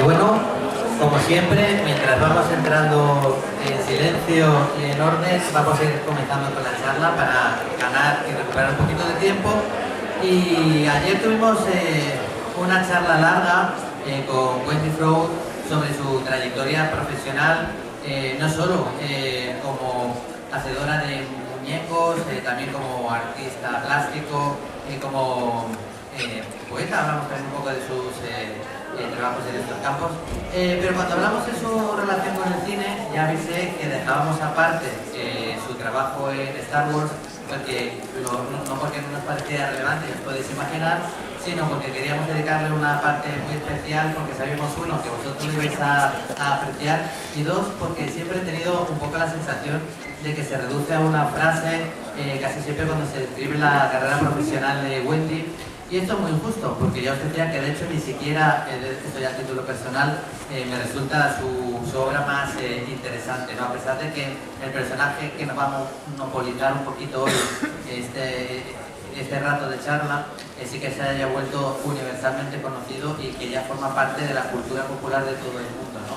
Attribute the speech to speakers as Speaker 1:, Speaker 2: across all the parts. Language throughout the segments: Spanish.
Speaker 1: Bueno, como siempre, mientras vamos entrando en silencio y en orden, vamos a ir comenzando con la charla para ganar y recuperar un poquito de tiempo. Y ayer tuvimos una charla larga con Wendy Froud sobre su trayectoria profesional, no solo como hacedora de muñecos, también como artista plástico, como poeta. Hablamos también un poco de sus trabajos en estos campos, pero cuando hablamos de su relación con el cine, ya avisé que dejábamos aparte su trabajo en Star Wars, porque no porque no nos parecía relevante, os podéis imaginar, sino porque queríamos dedicarle una parte muy especial, porque sabemos, uno, que vosotros lo ibais a apreciar, y dos, porque siempre he tenido un poco la sensación de que se reduce a una frase casi siempre cuando se describe la carrera profesional de Wendy. Y esto es muy injusto, porque ya os decía que de hecho ni siquiera, esto ya a título personal, me resulta su obra más interesante, ¿no? A pesar de que el personaje que nos va a monopolizar un poquito hoy, este rato de charla, sí que se haya vuelto universalmente conocido y que ya forma parte de la cultura popular de todo el mundo, ¿no?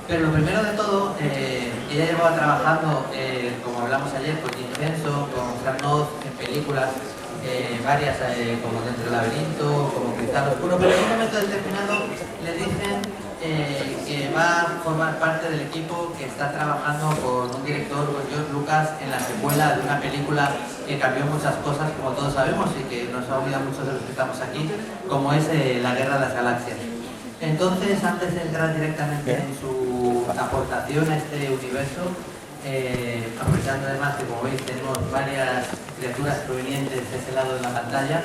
Speaker 1: Pero lo primero de todo, ella llevaba trabajando, como hablamos ayer, con Jim Henson, con Frank Oz, en películas, varias como Dentro del laberinto, como Cristal Oscuro, pero en un momento determinado le dicen que va a formar parte del equipo que está trabajando con un director, George Lucas, en la secuela de una película que cambió muchas cosas, como todos sabemos, y que nos ha olvidado muchos de los que estamos aquí, como es La Guerra de las Galaxias. Entonces, antes de entrar directamente en su aportación a este universo, aprovechando además que, como veis, tenemos varias criaturas provenientes de ese lado de la pantalla,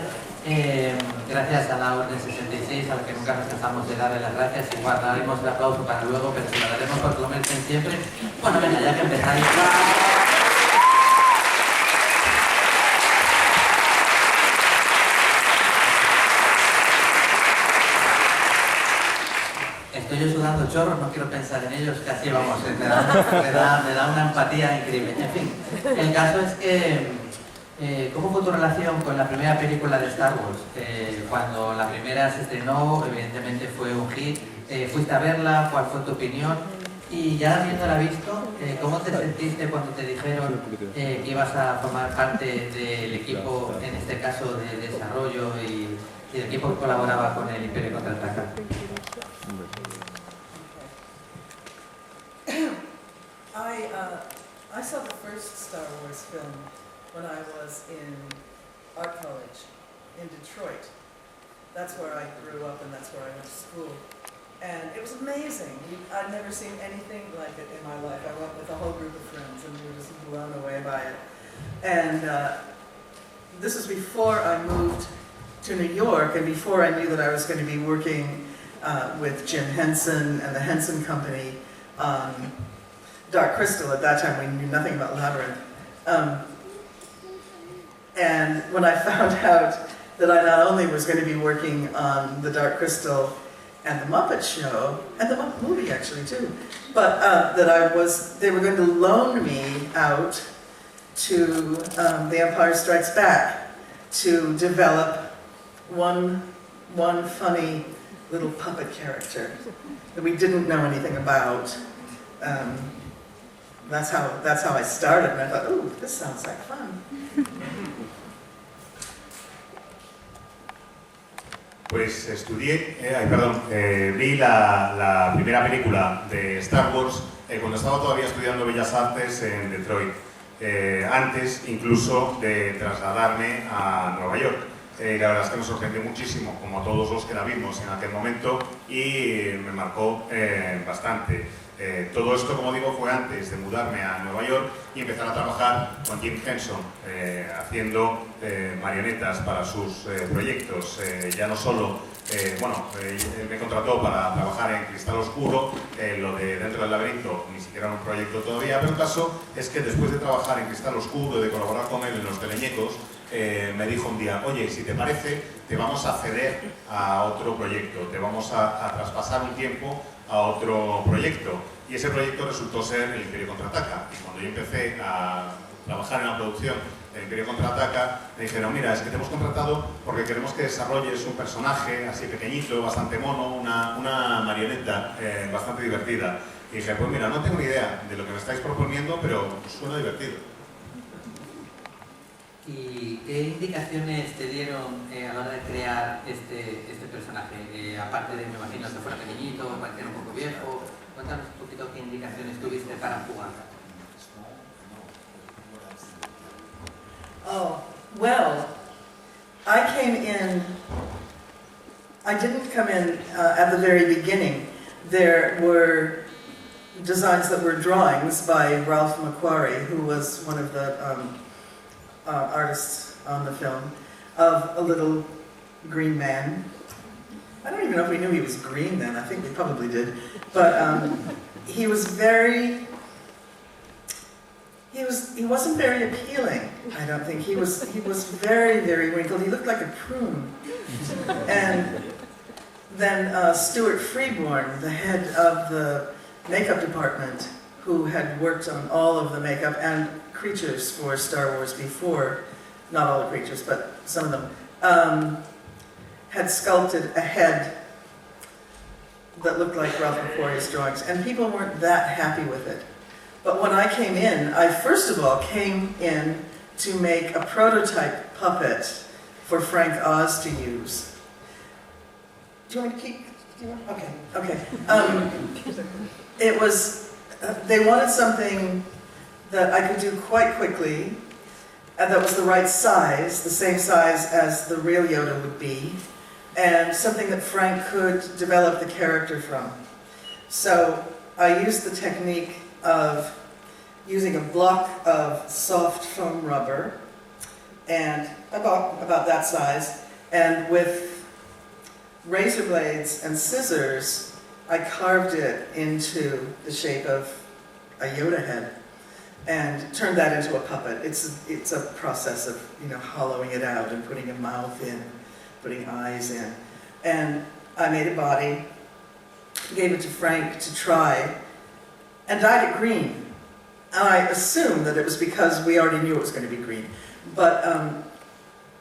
Speaker 1: gracias a la Orden 66, a la que nunca nos cansamos de darle las gracias, y guardaremos el aplauso para luego, pero se lo daremos porque lo merecen siempre. Bueno, venga, ya que empezáis. Estoy yo sudando chorros, no quiero pensar en ellos, casi vamos, me da una empatía increíble. En fin, el caso es que, ¿cómo fue tu relación con la primera película de Star Wars? Cuando la primera se estrenó, evidentemente fue un hit, ¿fuiste a verla? ¿Cuál fue tu opinión? Y ya habiéndola visto, ¿cómo te sentiste cuando te dijeron que ibas a formar parte del equipo, en este caso de desarrollo, y el equipo que colaboraba con el Imperio Contraataca?
Speaker 2: I saw the first Star Wars film when I was in art college in Detroit. That's where I grew up and that's where I went to school. And it was amazing. I'd never seen anything like it in my life. I went with a whole group of friends and we were just blown away by it. And this was before I moved to New York and before I knew that I was going to be working with Jim Henson and the Henson Company on Dark Crystal. At that time we knew nothing about Labyrinth. And when I found out that I not only was going to be working on the Dark Crystal and the Muppet Show, and the Muppet movie actually too, but that they were going to loan me out to The Empire Strikes Back to develop one funny little puppet character that we didn't know anything about. That's how I started, and I thought, ooh, this sounds like fun.
Speaker 3: Pues vi la primera película de Star Wars cuando estaba todavía estudiando Bellas Artes en Detroit, antes incluso de trasladarme a Nueva York. La verdad es que me sorprendió muchísimo, como a todos los que la vimos en aquel momento, y me marcó bastante. Todo esto, como digo, fue antes de mudarme a Nueva York y empezar a trabajar con Jim Henson, haciendo marionetas para sus proyectos. Ya no solo, él me contrató para trabajar en Cristal Oscuro, lo de Dentro del laberinto ni siquiera era un proyecto todavía, pero el caso es que después de trabajar en Cristal Oscuro y de colaborar con él en Los Teleñecos, me dijo un día, oye, si te parece, te vamos a ceder a otro proyecto, te vamos a traspasar un tiempo a otro proyecto. Y ese proyecto resultó ser El Imperio Contraataca. Y cuando yo empecé a trabajar en la producción del Imperio Contraataca, me dijeron, mira, es que te hemos contratado porque queremos que desarrolles un personaje así pequeñito, bastante mono, una marioneta bastante divertida. Y dije, pues mira, no tengo ni idea de lo que me estáis proponiendo, pero suena divertido.
Speaker 1: ¿Y qué indicaciones te dieron a la hora de crear este personaje? Aparte de, me imagino, que fuera pequeñito, pareciera un poco viejo. Cuéntanos un poquito qué indicaciones tuviste para jugar.
Speaker 2: Oh, well, I didn't come in at the very beginning. There were designs that were drawings by Ralph McQuarrie, who was one of the artists on the film, of a little green man. I don't even know if we knew he was green then. I think we probably did. But he was very... He wasn't very appealing, I don't think. He was very, very wrinkled. He looked like a prune. And then Stuart Freeborn, the head of the makeup department, who had worked on all of the makeup and creatures for Star Wars before, not all the creatures, but some of them, had sculpted a head that looked like Ralph McQuarrie's drawings, and people weren't that happy with it. But when I came in, I first of all came in to make a prototype puppet for Frank Oz to use. Do you want me to keep? Okay. It was, they wanted something that I could do quite quickly, and that was the right size, the same size as the real Yoda would be, and something that Frank could develop the character from. So I used the technique of using a block of soft foam rubber, and about that size, and with razor blades and scissors, I carved it into the shape of a Yoda head and turned that into a puppet. It's a process of, hollowing it out and putting a mouth in, putting eyes in. And I made a body, gave it to Frank to try, and dyed it green. And I assumed that it was because we already knew it was going to be green. But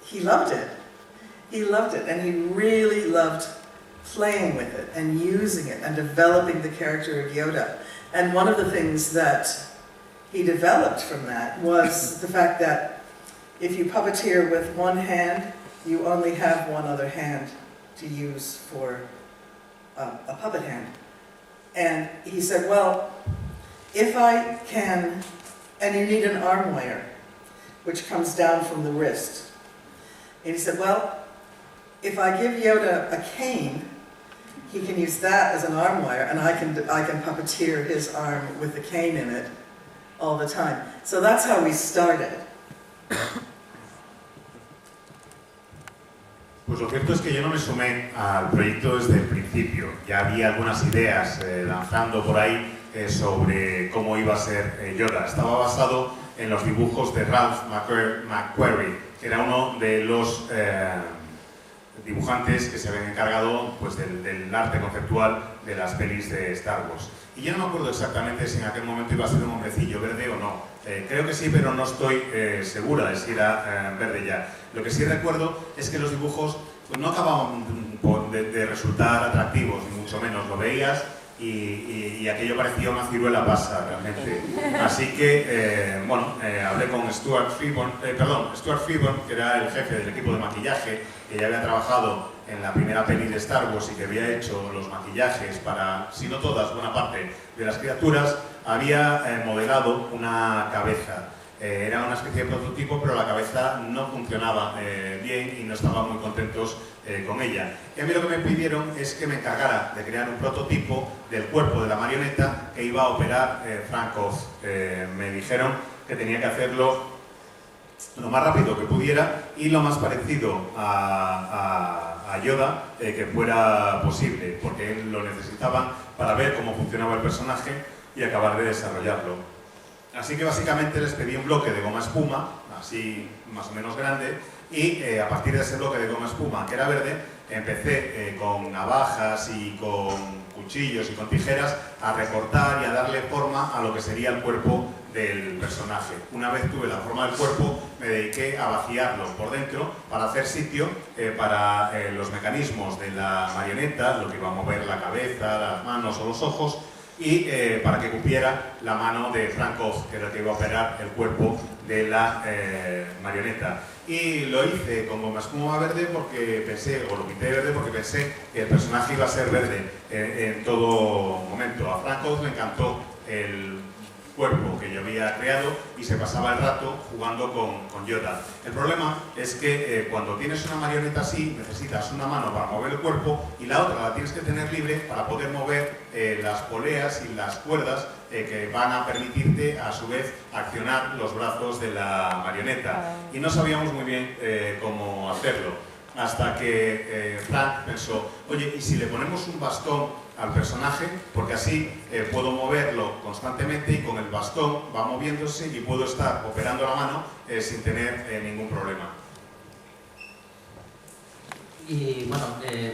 Speaker 2: he loved it. He loved it, and he really loved playing with it and using it and developing the character of Yoda. And one of the things that he developed from that was the fact that if you puppeteer with one hand, you only have one other hand to use for a puppet hand. And he said, well, if I can, and you need an arm wire, which comes down from the wrist. And he said, well, if I give Yoda a cane, he can use that as an arm wire, and I can puppeteer his arm with the cane in it all the time. So that's how we started.
Speaker 3: Pues lo cierto es que yo no me sumé al proyecto desde el principio. Ya había algunas ideas lanzando por ahí sobre cómo iba a ser Yoda. Estaba basado en los dibujos de Ralph McQuarrie, que era uno de los dibujantes que se habían encargado pues, del arte conceptual de las pelis de Star Wars. Y yo no me acuerdo exactamente si en aquel momento iba a ser un hombrecillo verde o no. Creo que sí, pero no estoy segura de si era verde ya. Lo que sí recuerdo es que los dibujos pues, no acababan de resultar atractivos, ni mucho menos. Lo veías y aquello parecía una ciruela pasa realmente. Así que, hablé con Stuart Freeborn, que era el jefe del equipo de maquillaje, que ya había trabajado en la primera peli de Star Wars y que había hecho los maquillajes para, si no todas, buena parte de las criaturas. Había modelado una cabeza. Era una especie de prototipo, pero la cabeza no funcionaba bien y no estaban muy contentos con ella. Y a mí lo que me pidieron es que me encargara de crear un prototipo del cuerpo de la marioneta que iba a operar Frank Oz. Me dijeron que tenía que hacerlo lo más rápido que pudiera y lo más parecido a Yoda que fuera posible, porque lo necesitaban para ver cómo funcionaba el personaje y acabar de desarrollarlo. Así que básicamente les pedí un bloque de goma espuma, así más o menos grande, y a partir de ese bloque de goma espuma que era verde, empecé con navajas y con cuchillos y con tijeras a recortar y a darle forma a lo que sería el cuerpo del personaje. Una vez tuve la forma del cuerpo, me dediqué a vaciarlo por dentro para hacer sitio para los mecanismos de la marioneta, lo que iba a mover la cabeza, las manos o los ojos, y para que cupiera la mano de Frank Oz, que era el que iba a operar el cuerpo de la marioneta. Y lo hice con goma espuma verde porque pensé, o lo pinté verde porque pensé que el personaje iba a ser verde en todo momento. A Frank Oz le encantó el cuerpo que yo había creado y se pasaba el rato jugando con Yoda. El problema es que cuando tienes una marioneta así, necesitas una mano para mover el cuerpo y la otra la tienes que tener libre para poder mover las poleas y las cuerdas que van a permitirte a su vez accionar los brazos de la marioneta. Y no sabíamos muy bien cómo hacerlo, hasta que Frank pensó, oye, ¿y si le ponemos un bastón al personaje? Porque así puedo moverlo constantemente y con el bastón va moviéndose y puedo estar operando la mano sin tener ningún problema.
Speaker 1: Y bueno,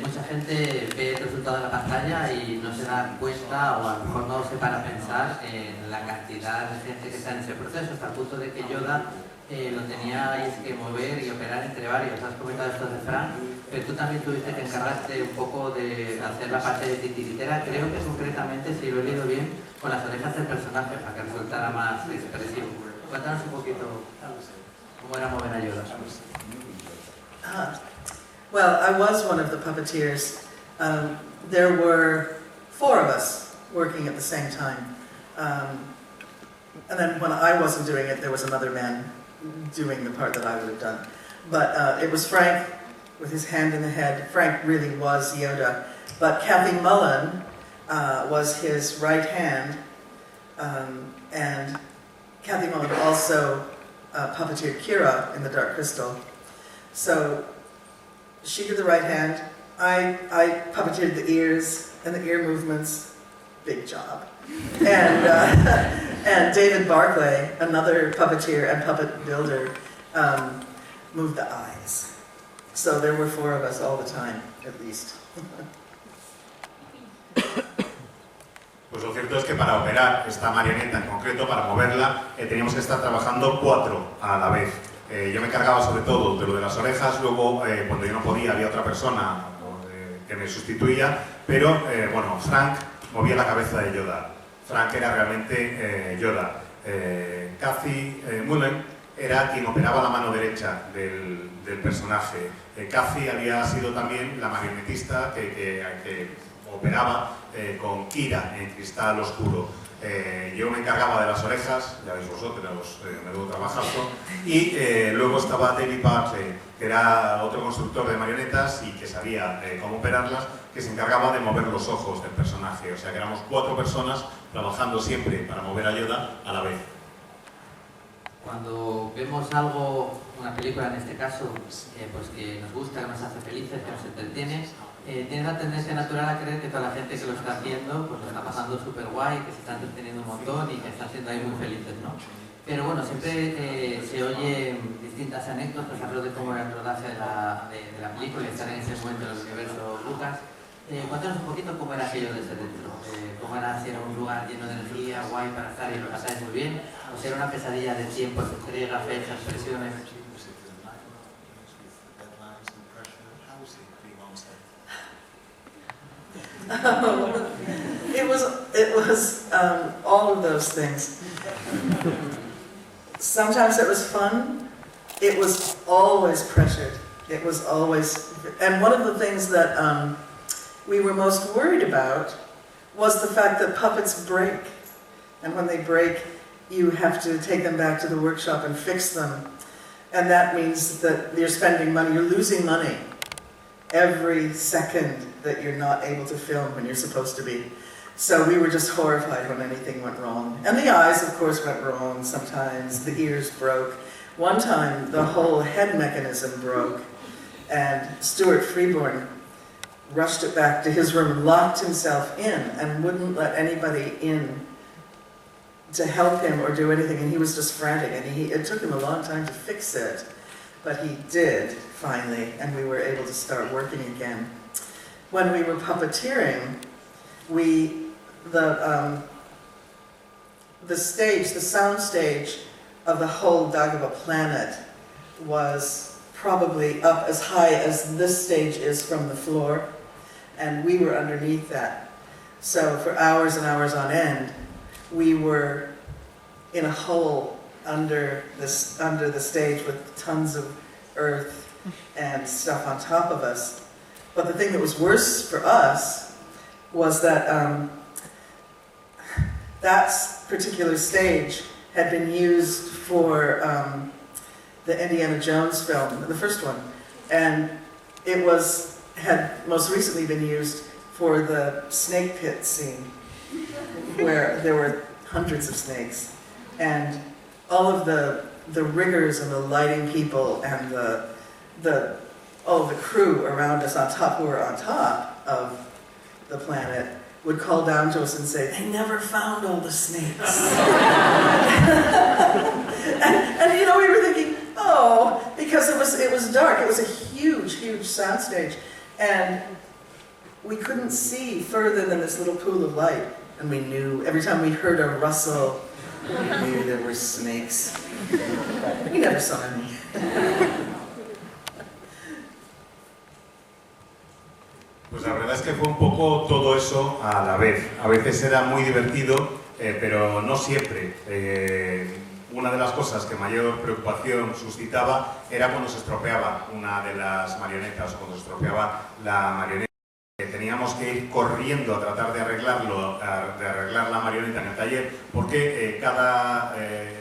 Speaker 1: mucha gente ve el resultado de la pantalla y no se da cuenta o a lo mejor no se para a pensar en la cantidad de gente que está en ese proceso, hasta el punto de que Yoda lo teníais que mover y operar entre varios. Has comentado esto de Frank, pero tú también tuviste que encargarte un poco de hacer la parte de titiritera, creo que concretamente, si lo he leído bien, con las orejas del personaje para que resultara más expresivo. Cuéntanos un poquito cómo era mover a Yoda.
Speaker 2: Well, I was one of the puppeteers. There were 4 of us working at the same time. And then when I wasn't doing it, there was another man doing the part that I would have done. But it was Frank with his hand in the head. Frank really was Yoda. But Kathy Mullen was his right hand. And Kathy Mullen also puppeteered Kira in The Dark Crystal. So she did the right hand. I puppeteered the ears and the ear movements. Big job. And David Barclay, another puppeteer and puppet builder, moved the eyes. So there were 4 of us all the time, at least.
Speaker 3: Pues lo cierto es que para operar esta marioneta en concreto, para moverla, teníamos que estar trabajando 4 a la vez. Yo me encargaba sobre todo de lo de las orejas, luego cuando yo no podía había otra persona que me sustituía, pero bueno, Frank movía la cabeza de Yoda. Frank era realmente Yoda. Kathy Mullen era quien operaba la mano derecha del personaje. Kathy había sido también la marionetista que operaba con Kira en Cristal Oscuro. Yo me encargaba de las orejas, ya veis vosotros, menudo trabajazo, y luego estaba David Barclay, que era otro constructor de marionetas y que sabía cómo operarlas, que se encargaba de mover los ojos del personaje. O sea que éramos 4 personas trabajando siempre para mover a Yoda a la vez.
Speaker 1: Cuando vemos algo, una película en este caso, pues que nos gusta, que nos hace felices, que nos entretiene, tienes la tendencia natural a creer que toda la gente que lo está haciendo pues lo está pasando súper guay, que se está entreteniendo un montón y que está siendo ahí muy felices, ¿no? Pero bueno, siempre se oyen distintas anécdotas, hablo de cómo era el rodaje de la película y estar en ese momento en el universo Lucas. Cuéntanos un poquito cómo era aquello desde dentro, cómo era, si era un lugar lleno de energía, guay para estar y lo pasáis muy bien, o si era una pesadilla de tiempos, entrega, fechas, presiones.
Speaker 2: It was all of those things. Sometimes it was fun. It was always pressured. It was always, and one of the things that we were most worried about was the fact that puppets break, and when they break, you have to take them back to the workshop and fix them, and that means that you're spending money, you're losing money every second that you're not able to film when you're supposed to be. So we were just horrified when anything went wrong. And the eyes, of course, went wrong sometimes. The ears broke. One time, the whole head mechanism broke, and Stuart Freeborn rushed it back to his room and locked himself in and wouldn't let anybody in to help him or do anything, and he was just frantic, and it took him a long time to fix it. but he did finally, and we were able to start working again. When we were puppeteering, the stage, the sound stage of the whole Dagoba planet was probably up as high as this stage is from the floor, and we were underneath that. So for hours and hours on end, we were in a hole under the stage with tons of earth and stuff on top of us. But the thing that was worse for us was that that particular stage had been used for the Indiana Jones film, the first one, and it had most recently been used for the snake pit scene, where there were hundreds of snakes, and all of the riggers and the lighting people and all of the crew around us on top, who were on top of the planet, would call down to us and say, "They never found all the snakes." and you know, we were thinking, oh, because it was dark. It was a huge, huge soundstage, and we couldn't see further than this little pool of light. And we knew every time we heard a rustle, we knew there were snakes. We never saw any.
Speaker 3: Pues la verdad es que fue un poco todo eso a la vez. A veces era muy divertido, pero no siempre. Una de las cosas que mayor preocupación suscitaba era cuando se estropeaba una de las marionetas, o cuando se estropeaba la marioneta. Teníamos que ir corriendo a tratar de arreglar la marioneta en el taller, porque cada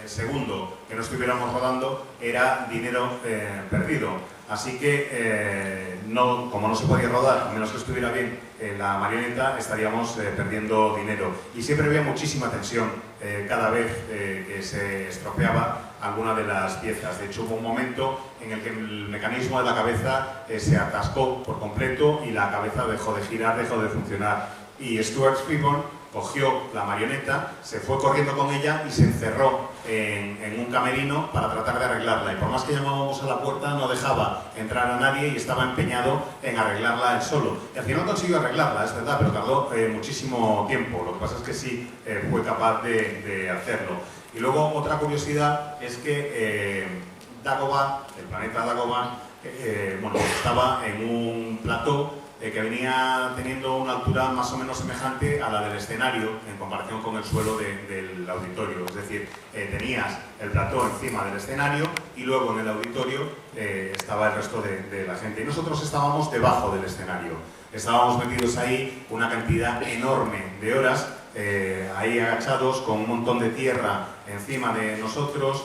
Speaker 3: segundo que no estuviéramos rodando era dinero perdido. Así que, como no se podía rodar, a menos que estuviera bien la marioneta, estaríamos perdiendo dinero. Y siempre había muchísima tensión cada vez que se estropeaba alguna de las piezas. De hecho, hubo un momento en el que el mecanismo de la cabeza se atascó por completo y la cabeza dejó de girar, dejó de funcionar. Y Stuart Freeborn cogió la marioneta, se fue corriendo con ella y se encerró en un camerino para tratar de arreglarla. Y por más que llamábamos a la puerta, no dejaba entrar a nadie y estaba empeñado en arreglarla él solo. Y al final consiguió arreglarla, es verdad, pero tardó muchísimo tiempo. Lo que pasa es que sí fue capaz de hacerlo. Y luego otra curiosidad es que Dagoba, el planeta Dagoba, estaba en un plató que venía teniendo una altura más o menos semejante a la del escenario en comparación con el suelo del auditorio. Es decir, tenías el plató encima del escenario y luego en el auditorio estaba el resto de la gente. Y nosotros estábamos debajo del escenario. Estábamos metidos ahí una cantidad enorme de horas, ahí agachados con un montón de tierra encima de nosotros,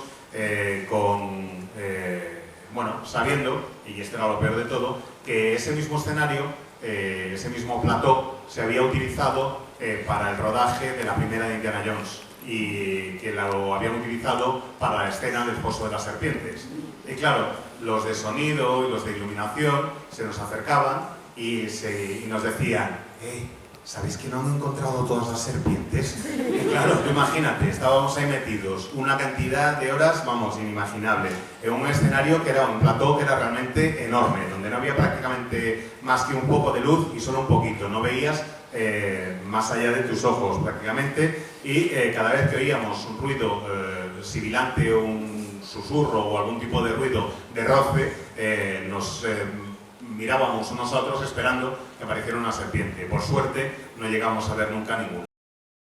Speaker 3: sabiendo, y esto era lo peor de todo, que ese mismo escenario, ese mismo plató, se había utilizado para el rodaje de la primera de Indiana Jones y que lo habían utilizado para la escena del Foso de las Serpientes. Y claro, los de sonido y los de iluminación se nos acercaban y nos decían: ¿sabéis que no han encontrado todas las serpientes? Y claro, imagínate, estábamos ahí metidos una cantidad de horas, inimaginable, en un escenario que era un plató que era realmente enorme, donde no había prácticamente más que un poco de luz y solo un poquito, no veías más allá de tus ojos prácticamente, y cada vez que oíamos un ruido sibilante o un susurro o algún tipo de ruido de roce, nos mirábamos unos a otros esperando que apareciera una serpiente. Por suerte no llegamos a ver nunca ninguna.